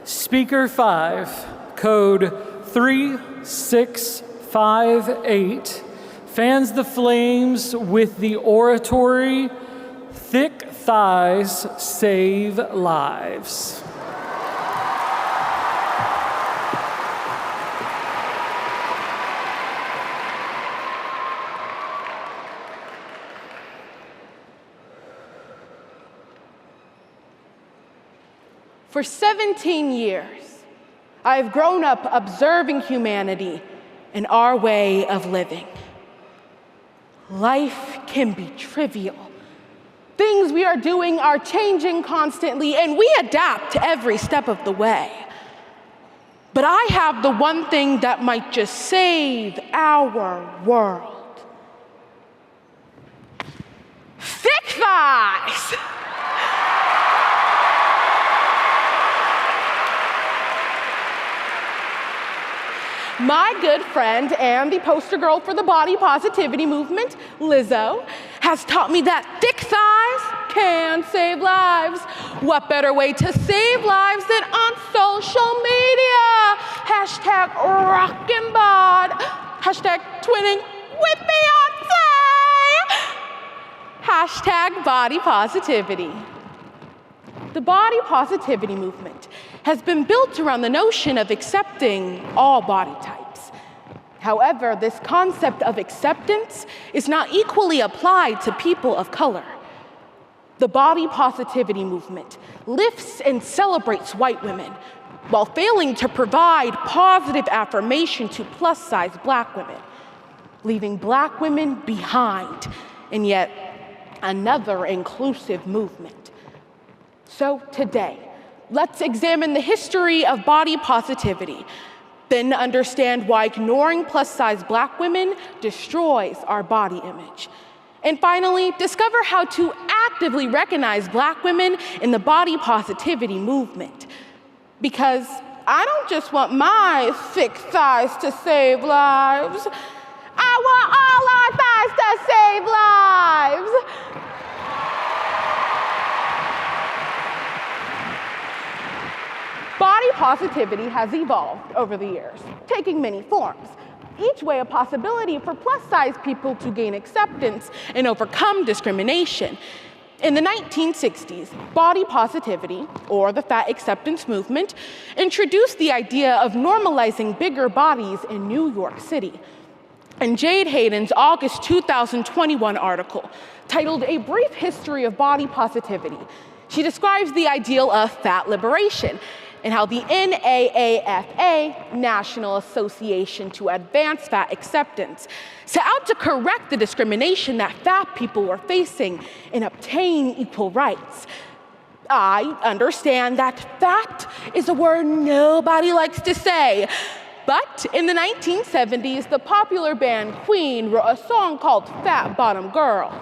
Speaker 5, code 3658, fans the flames with the oratory, "Thick Thighs Save Lives." For 17 years, I've grown up observing humanity and our way of living. Life can be trivial. Things we are doing are changing constantly, and we adapt every step of the way. But I have the one thing that might just save our world. Thick thighs! My good friend and the poster girl for the body positivity movement, Lizzo, has taught me that thick thighs can save lives. What better way to save lives than on social media? Hashtag rockin' bod. Hashtag twinning with Beyonce. Hashtag body positivity. The body positivity movement has been built around the notion of accepting all body types. However, this concept of acceptance is not equally applied to people of color. The body positivity movement lifts and celebrates white women while failing to provide positive affirmation to plus-size Black women, leaving Black women behind in yet another inclusive movement. So today, let's examine the history of body positivity, then understand why ignoring plus-size Black women destroys our body image. And finally, discover how to actively recognize Black women in the body positivity movement. Because I don't just want my thick thighs to save lives, I want all our thighs to save lives. Body positivity has evolved over the years, taking many forms, each way a possibility for plus-size people to gain acceptance and overcome discrimination. In the 1960s, body positivity, or the fat acceptance movement, introduced the idea of normalizing bigger bodies in New York City. In Jade Hayden's August 2021 article, titled "A Brief History of Body Positivity," she describes the ideal of fat liberation and how the NAAFA, National Association to Advance Fat Acceptance, set out to correct the discrimination that fat people were facing and obtain equal rights. I understand that fat is a word nobody likes to say, but in the 1970s, the popular band Queen wrote a song called Fat Bottom Girls,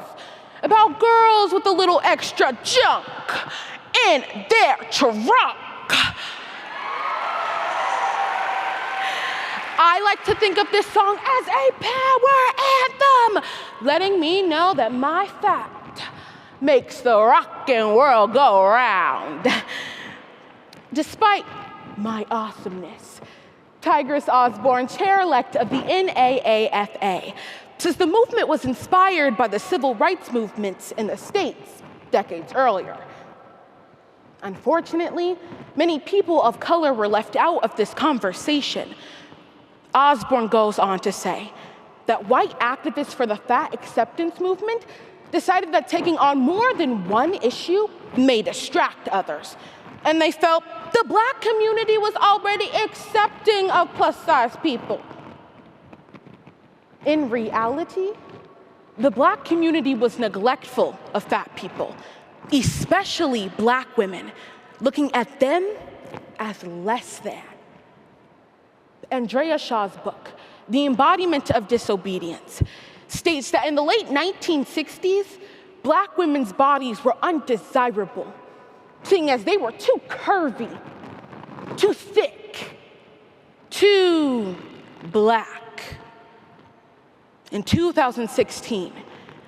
about girls with a little extra junk in their trunk. I like to think of this song as a power anthem, letting me know that my fat makes the rockin' world go round. Despite my awesomeness, Tigress Osborne, chair-elect of the NAAFA, says the movement was inspired by the civil rights movements in the States decades earlier. Unfortunately, many people of color were left out of this conversation. Osborne goes on to say that white activists for the fat acceptance movement decided that taking on more than one issue may distract others, and they felt the Black community was already accepting of plus-size people. In reality, the Black community was neglectful of fat people, especially Black women, looking at them as less than. Andrea Shaw's book, The Embodiment of Disobedience, states that in the late 1960s, Black women's bodies were undesirable, seeing as they were too curvy, too thick, too Black. In 2016,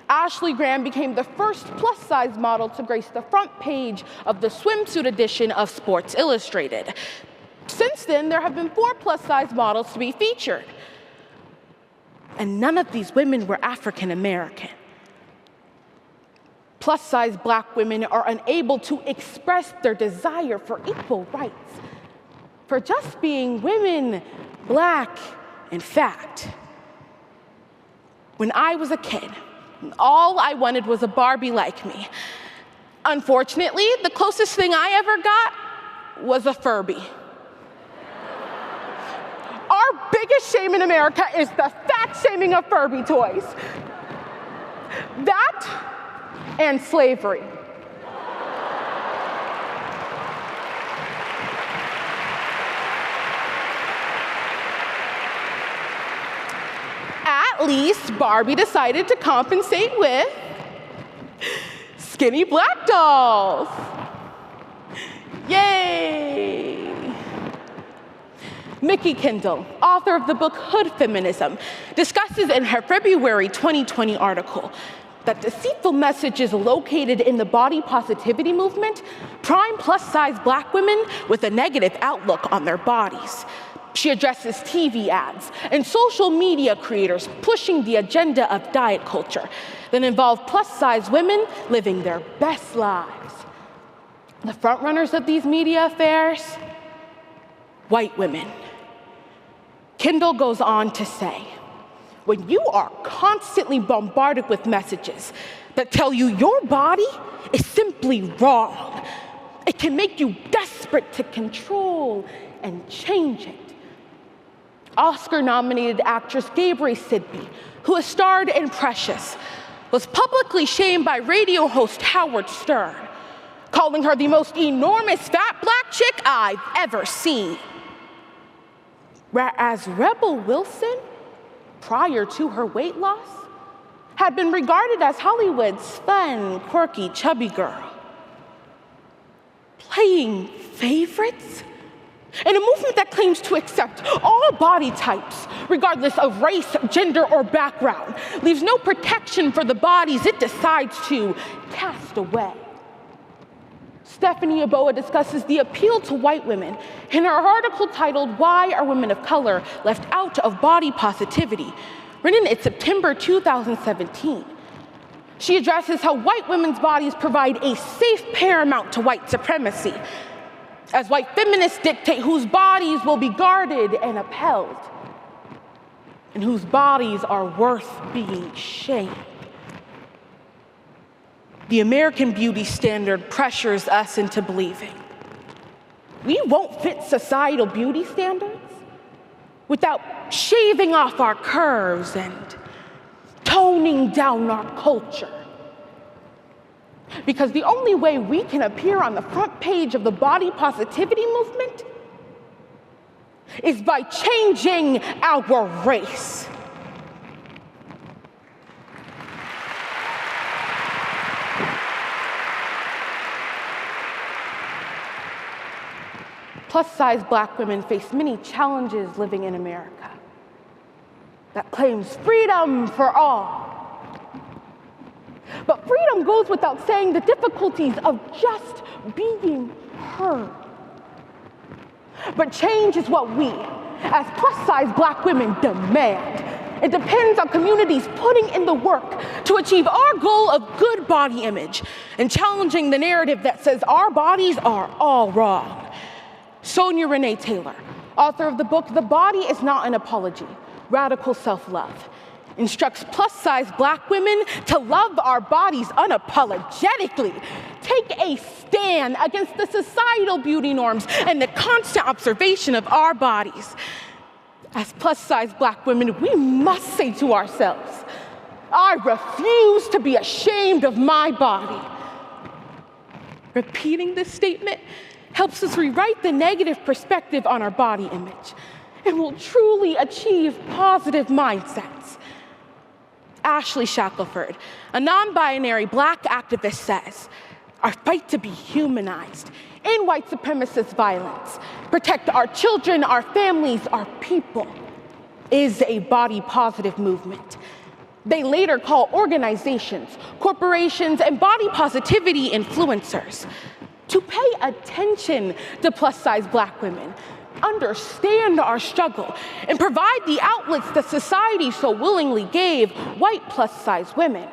Ashley Graham became the first plus-size model to grace the front page of the swimsuit edition of Sports Illustrated. Since then, there have been 4 plus-size models to be featured. And none of these women were African American. Plus-size Black women are unable to express their desire for equal rights, for just being women, Black, and fat. When I was a kid, all I wanted was a Barbie like me. Unfortunately, the closest thing I ever got was a Furby. Our biggest shame in America is the fat shaming of Furby toys. That and slavery. At least Barbie decided to compensate with skinny Black dolls. Yay! Mikki Kendall, author of the book Hood Feminism, discusses in her February 2020 article that deceitful messages located in the body positivity movement prime plus-size Black women with a negative outlook on their bodies. She addresses TV ads and social media creators pushing the agenda of diet culture that involve plus-size women living their best lives. The frontrunners of these media affairs? White women. Kendall goes on to say, when you are constantly bombarded with messages that tell you your body is simply wrong, it can make you desperate to control and change it. Oscar-nominated actress Gabrielle Sidney, who has starred in Precious, was publicly shamed by radio host Howard Stern, calling her the most enormous fat Black chick I've ever seen. Whereas Rebel Wilson, prior to her weight loss, had been regarded as Hollywood's fun, quirky, chubby girl. Playing favorites? In a movement that claims to accept all body types, regardless of race, gender, or background, leaves no protection for the bodies it decides to cast away. Stephanie Yeboah discusses the appeal to white women in her article titled, Why Are Women of Color Left Out of Body Positivity?, written in September 2017. She addresses how white women's bodies provide a safe paramount to white supremacy, as white feminists dictate whose bodies will be guarded and upheld, and whose bodies are worth being shamed. The American beauty standard pressures us into believing we won't fit societal beauty standards without shaving off our curves and toning down our culture. Because the only way we can appear on the front page of the body positivity movement is by changing our race. Plus-size Black women face many challenges living in America that claims freedom for all. But freedom goes without saying the difficulties of just being heard. But change is what we, as plus-size Black women, demand. It depends on communities putting in the work to achieve our goal of good body image and challenging the narrative that says our bodies are all wrong. Sonia Renee Taylor, author of the book The Body Is Not an Apology, Radical Self-Love, instructs plus-size Black women to love our bodies unapologetically, take a stand against the societal beauty norms and the constant observation of our bodies. As plus-size Black women, we must say to ourselves, I refuse to be ashamed of my body. Repeating this statement helps us rewrite the negative perspective on our body image and will truly achieve positive mindsets. Ashley Shackelford, a non-binary Black activist, says, our fight to be humanized in white supremacist violence, protect our children, our families, our people, is a body positive movement. They later call organizations, corporations, and body positivity influencers to pay attention to plus-size Black women, understand our struggle, and provide the outlets that society so willingly gave white plus-size women.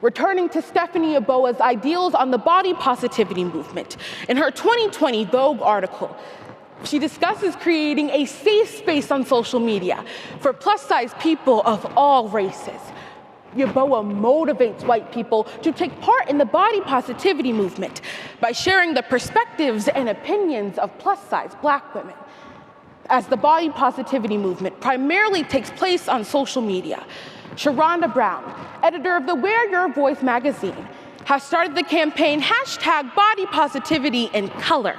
Returning to Stephanie Yeboah's ideals on the body positivity movement, in her 2020 Vogue article, she discusses creating a safe space on social media for plus-size people of all races. Yeboah motivates white people to take part in the body positivity movement by sharing the perspectives and opinions of plus-size Black women. As the body positivity movement primarily takes place on social media, Sharonda Brown, editor of the Wear Your Voice magazine, has started the campaign #BodyPositivityInColor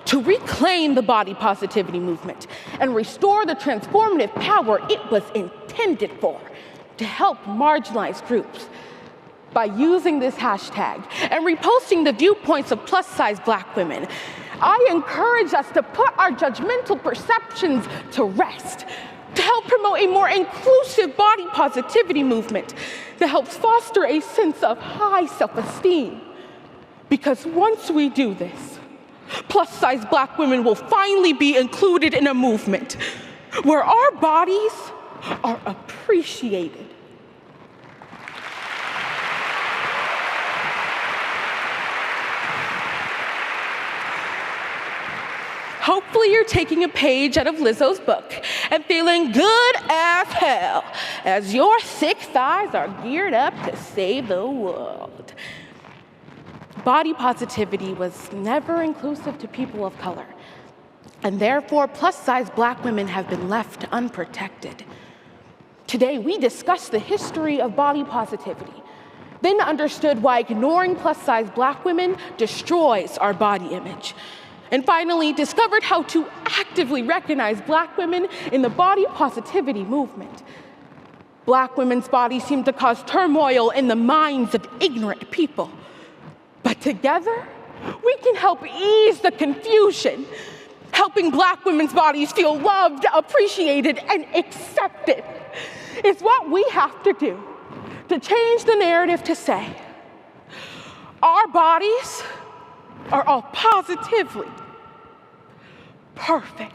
to reclaim the body positivity movement and restore the transformative power it was intended for, to help marginalized groups. By using this hashtag and reposting the viewpoints of plus-size Black women, I encourage us to put our judgmental perceptions to rest, to help promote a more inclusive body positivity movement that helps foster a sense of high self-esteem. Because once we do this, plus-size Black women will finally be included in a movement where our bodies are appreciated. Hopefully you're taking a page out of Lizzo's book and feeling good as hell as your thick thighs are geared up to save the world. Body positivity was never inclusive to people of color, and therefore plus-size Black women have been left unprotected. Today, we discussed the history of body positivity, then understood why ignoring plus-size Black women destroys our body image, and finally discovered how to actively recognize Black women in the body positivity movement. Black women's bodies seem to cause turmoil in the minds of ignorant people. But together, we can help ease the confusion, helping Black women's bodies feel loved, appreciated, and accepted. It's what we have to do to change the narrative to say, our bodies are all positively perfect.